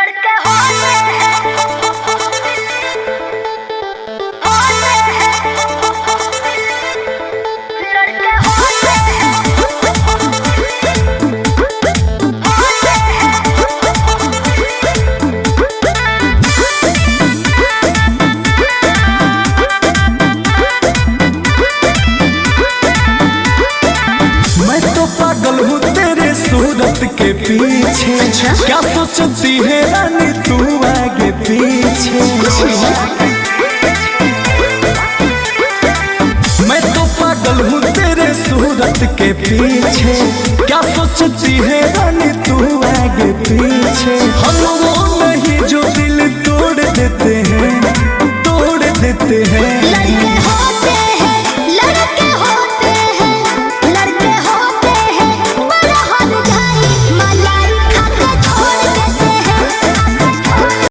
लड़के होते हैं लड़के होते हैं मैं तो पागल हूँ तेरे सूरत के पीछे। क्या सोचती है रानी तू आगे पीछे। मैं तो पागल हूँ तेरे सूरत के पीछे। क्या सोचती है रानी तू आगे पीछे। हम